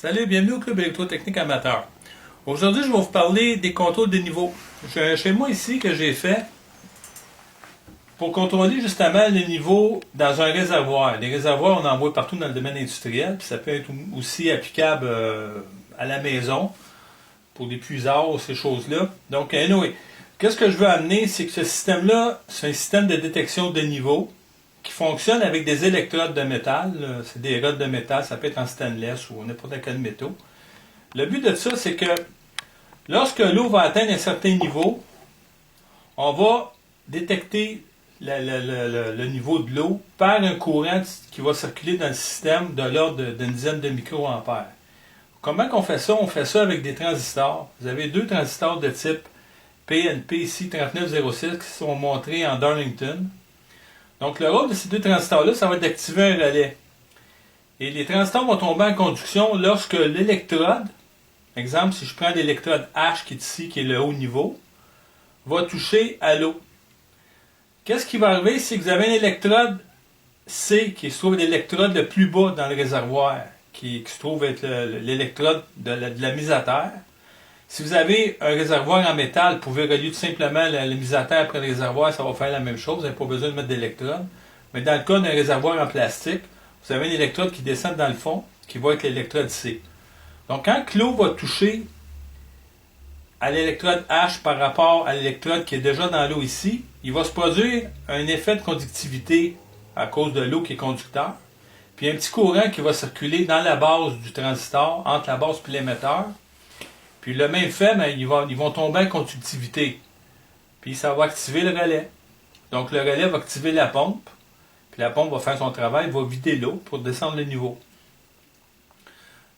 Salut, bienvenue au Club électrotechnique amateur. Aujourd'hui, je vais vous parler des contrôles de niveau. J'ai un schéma ici que j'ai fait pour contrôler justement le niveau dans un réservoir. Les réservoirs, on en voit partout dans le domaine industriel, puis ça peut être aussi applicable à la maison pour des puisards ou ces choses-là. Donc, anyway, qu'est-ce que je veux amener, c'est que ce système-là, c'est un système de détection de niveau qui fonctionne avec des électrodes de métal. C'est des rods de métal, ça peut être en stainless ou n'importe quel métaux. Le but de ça, c'est que lorsque l'eau va atteindre un certain niveau, on va détecter le niveau de l'eau par un courant qui va circuler dans le système de l'ordre d'une dizaine de microampères. Comment on fait ça? On fait ça avec des transistors. Vous avez deux transistors de type PNP ici, 3906, qui sont montrés en Darlington. Donc, le rôle de ces deux transistors-là, ça va être d'activer un relais. Et les transistors vont tomber en conduction lorsque l'électrode, exemple, si je prends l'électrode H qui est ici, qui est le haut niveau, va toucher à l'eau. Qu'est-ce qui va arriver? C'est que vous avez une électrode C, qui se trouve l'électrode le plus bas dans le réservoir, qui se trouve être l'électrode de la mise à terre. Si vous avez un réservoir en métal, vous pouvez relier tout simplement la mise à terre après le réservoir, ça va faire la même chose, vous n'avez pas besoin de mettre d'électrode. Mais dans le cas d'un réservoir en plastique, vous avez une électrode qui descend dans le fond, qui va être l'électrode C. Donc quand l'eau va toucher à l'électrode H par rapport à l'électrode qui est déjà dans l'eau ici, il va se produire un effet de conductivité à cause de l'eau qui est conducteur, puis un petit courant qui va circuler dans la base du transistor, entre la base et l'émetteur. Puis le même fait, ben, ils vont tomber en conductivité. Puis ça va activer le relais. Donc le relais va activer la pompe. Puis la pompe va faire son travail, va vider l'eau pour descendre le niveau.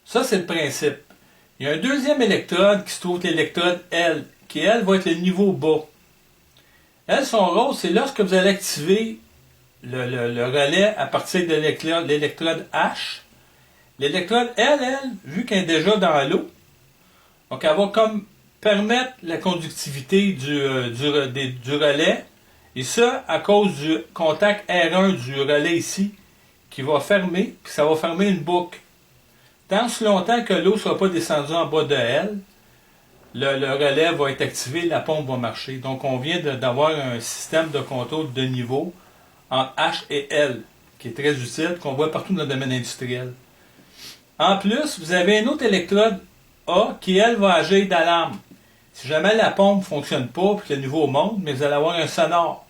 Ça, c'est le principe. Il y a un deuxième électrode qui se trouve l'électrode L, qui elle va être le niveau bas. Elle, son rôle, c'est lorsque vous allez activer le relais à partir de l'électrode H. L'électrode L, vu qu'elle est déjà dans l'eau, donc, elle va comme permettre la conductivité du relais, et ça à cause du contact R1 du relais ici, qui va fermer, puis ça va fermer une boucle. Tant si longtemps que l'eau ne sera pas descendue en bas de L, le relais va être activé, la pompe va marcher. Donc, on vient d'avoir un système de contrôle de niveau entre H et L, qui est très utile, qu'on voit partout dans le domaine industriel. En plus, vous avez une autre électrode A qui, elle, va agir d'alarme. Si jamais la pompe ne fonctionne pas et que le niveau monte, mais vous allez avoir un sonore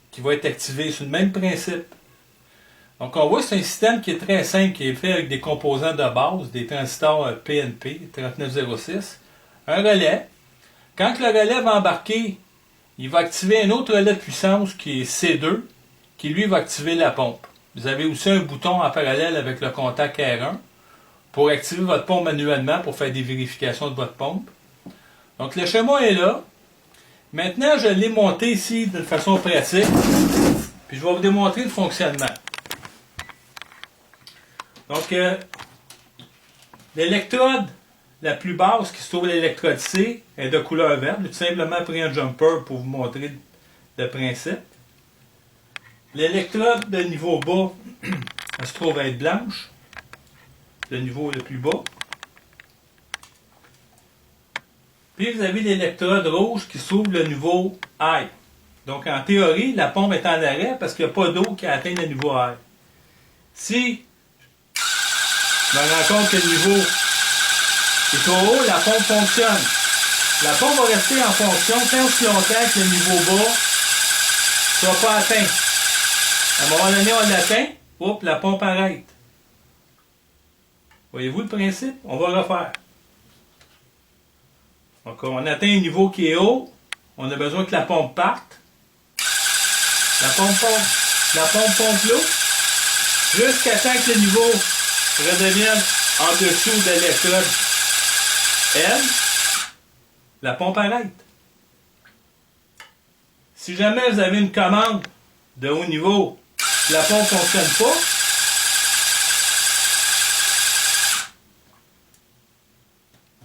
qui va être activé sur le même principe. Donc, on voit que c'est un système qui est très simple, qui est fait avec des composants de base, des transistors PNP 3906, un relais. Quand le relais va embarquer, il va activer un autre relais de puissance qui est C2, qui lui va activer la pompe. Vous avez aussi un bouton en parallèle avec le contact R1 pour activer votre pompe manuellement pour faire des vérifications de votre pompe. Donc le schéma est là. Maintenant, je l'ai monté ici de façon pratique. Puis je vais vous démontrer le fonctionnement. Donc, l'électrode la plus basse qui se trouve l'électrode C est de couleur verte. J'ai tout simplement pris un jumper pour vous montrer le principe. L'électrode de niveau bas, elle se trouve être blanche. Le niveau le plus bas. Puis vous avez l'électrode rouge qui s'ouvre le niveau high. Donc en théorie, la pompe est en arrêt parce qu'il n'y a pas d'eau qui atteint le niveau high. Si je me rends compte que le niveau est trop haut, la pompe fonctionne. La pompe va rester en fonction tant aussi longtemps que le niveau bas ne soit pas atteint. À un moment donné, on l'atteint, hop, la pompe arrête. Voyez-vous le principe? On va refaire. Donc, on atteint un niveau qui est haut. On a besoin que la pompe parte. La pompe pompe l'eau. Jusqu'à temps que le niveau redevienne en dessous de l'électrode L. La pompe arrête. Si jamais vous avez une commande de haut niveau, la pompe ne fonctionne pas,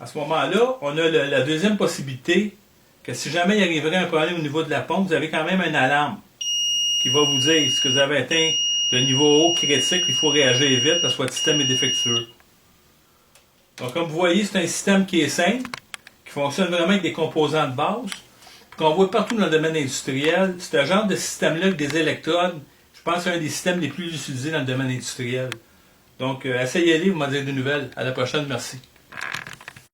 à ce moment-là, on a la deuxième possibilité que si jamais il arriverait un problème au niveau de la pompe, vous avez quand même une alarme qui va vous dire si vous avez atteint le niveau haut critique, il faut réagir vite parce que votre système est défectueux. Donc, comme vous voyez, c'est un système qui est simple, qui fonctionne vraiment avec des composants de base, qu'on voit partout dans le domaine industriel. C'est un genre de système-là avec des électrodes. Je pense que c'est un des systèmes les plus utilisés dans le domaine industriel. Donc, essayez-les, vous m'en direz des nouvelles. À la prochaine, merci.